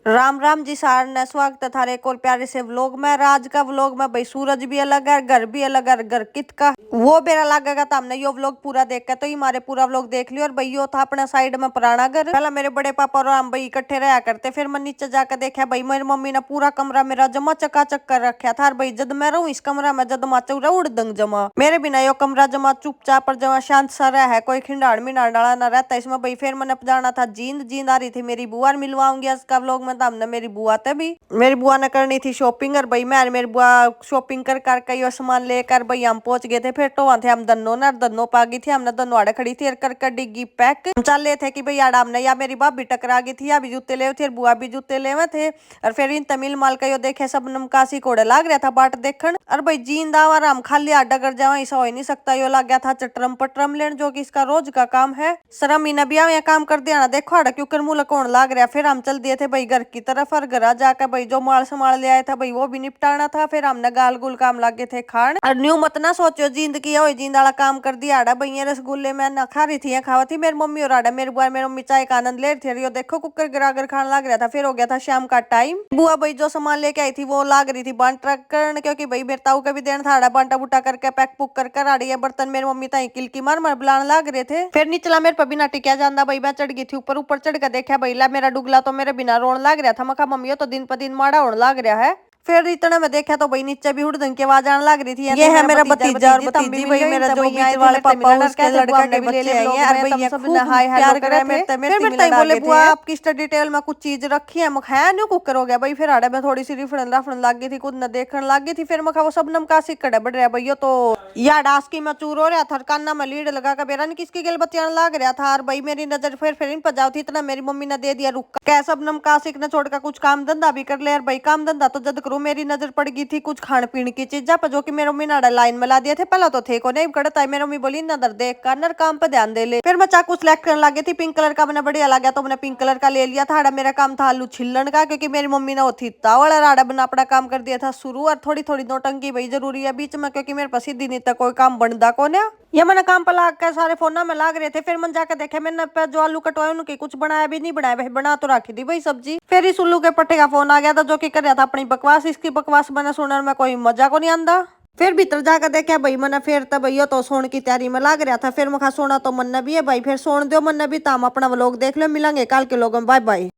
राम राम जी सारन, स्वागत है थारे एक और प्यारे से व्लॉग में। आज का व्लॉग में भाई सूरज भी अलग है, घर भी अलग है, घर कित का वो बेरा लगेगा। तो हमने यो व्लॉग पूरा देखा तो हमारे पूरा व्लॉग देख लियो। और भाई यो था अपना साइड में पुराना घर। पहला मेरे बड़े पापा और हम भाई इकट्ठे रहा करते, फिर मैं नीचे जाकर देखा भाई मेरी मम्मी ने पूरा कमरा मेरा जमा चकाचक कर रखा था। और भाई जब मैं रहूं इस कमरा में जद माचा उड़ दंग जमा मेरे बिना यो कमरा जमा चुपचाप और जमा शांत सा रहा है, कोई खिंडाड़ मिनाड़ डाला ना रहता इसमें। भाई फिर मैंने जाना था जींद जींद आ रही थी मेरी बुआ, मिलवाऊंगी इसका व्लॉग में। हमने मेरी बुआ तभी मेरी बुआ ने करनी थी शॉपिंग। और भाई मैं मेरी बुआ शॉपिंग कर कर सामान लेकर भाई हम पहुंच गए थे। फिर तो वहां थे हम दन्नो ना दन्नो पा गई थी, हमने दन्नो आड़े खड़ी थी और कर डिग्गी पैक। हम चल रहे थे कि भाई आड़ा हमने या मेरी भाभी टकरा गई थी, या भी जूते ले थे, बुआ भी जूते ले थे। और फिर इन तमिल माल का यो देखे सब नमकासी कोड़े लाग रहा था बाट देखन। और भाई जींद आवर हम खाली आडा कर जावा ऐसा हो ही नहीं सकता। यो लग गया था चटरम पटरम लेन, जो कि इसका रोज का काम है। शर्म ही नबिया में काम कर दिया ना, देखो आड़ा क्यों मुंह लकोण लाग रहा। फिर हम चल दिए थे भाई घर की तरफ। और घर जाकर भाई जो माल संभाल ले आया था भाई वो भी निपटाना था। फिर हमने गाल गुल काम लागे थे खान। और न्यू मत ना सोचो जींद की हो, जींद वाला काम कर दिया आड़ा। भाई रसगुल्ले मैं ना खा रही थी, खावा थी मेरी मम्मी और आड़ा मेरी बुआ मेरी मम्मी चाय का आनंद ले रही थी। यो देखो कुकर गिराकर खान लग रहा था। फिर हो गया था शाम का टाइम। बुआ भाई जो सामान लेके आई थी वो लाग रही थी बांटा करने, क्योंकि भाई मेरे ताऊ का भी देना था आड़ा। बांटा बुटा करके पैक पुक कर आड़ी बर्तन मेरी मम्मी ताई किलकी मार मार बुलाने लाग रहे थे। फिर निचला मेरे पर बिना टिकिया जाना भाई मैं चढ़ गई थी ऊपर। ऊपर चढ़ कर देखा भाई ला मेरा डुगला तो मेरे बिना रोन लाग रहा था। मखा मम्मी तो दिन पर दिन माड़ा होने लाग रहा है। फिर इतना में देखा तो भाई नीचे भी हुड़दंग की आवाज आने लग रही थी। ये है मेरा भतीजा और भतीजी भाई मेरा जो बीच वाले पापा उसके लड़का के बच्चे हैं। और भाई ये खूब प्यार करे मेरे फिर मेरे ताई बोले बुआ आपकी स्टडी टेबल में कुछ चीज रखी है। मखा है न्यू कुकर हो गया भाई। फिर आड़े में थोड़ी सी रिफड़न राफड़न लग गई थी, कुछ न देखने लग गई थी। फिर मखा वो सब नमकासी कड़े बढ़ रहा भैया तो या डास्की में चूर हो रहा था। कान्ना में लीड लगा कर बेरा किसकी गेल बतियान लाग रहा था। और भाई मेरी नजर फिर इन पर जाओ थी, इतना मेरी मम्मी ने दे दिया रुक क्या सब नमकासी ने छोड़कर कुछ काम धंधा भी कर ले। और भाई काम धंधा तो जद करूँ मेरी नजर पड़ गई थी कुछ खान पीने की चीजा पर, जो कि मेरी मम्मी ने लाइन में ला दिए थे। पहला तो थे को नहीं कड़ता है, मेरी मम्मी बोली नजर देख कर नर काम पे ध्यान दे ले। फिर मैं चाकू सिलेक्ट करने लगी थी, पिंक कलर का मैंने बढ़िया लगा तो मैंने पिंक कलर का ले लिया था। आड़ा मेरा काम था आलू छिलन का, क्योंकि मेरी मम्मी ने वो थी तावड़ आड़ा बना अपना काम कर दिया था शुरू। और थोड़ी थोड़ी नोटंकी भाई जरूरी है बीच में, क्योंकि मेरे पास सीधी नहीं था कोई काम बनता कौन है। ये मैंने काम पर लाग कर सारे फोन में लाग रहे थे। फिर मैंने जाकर देखा मैंने जो आलू कटवाए उनके कुछ बनाया भी नहीं, बनाया भाई बना तो रखी थी भाई सब्जी। फिर इस उल्लू के पट्टे का फोन आ गया था, जो कि कर रहा था अपनी बकवास। इसकी बकवास मैंने सुनने में कोई मजा को नहीं आंदा। फिर भीतर जाकर देखा भाई मैंने फिर तब भैया तो सोने की तैयारी में लाग रहा था। फिर मुखा सोना तो मन भी है भाई, फिर सोन दो मन भी। तो हम अपना व्लॉग देख लो, मिलेंगे कल के लोगों, बाय बाय।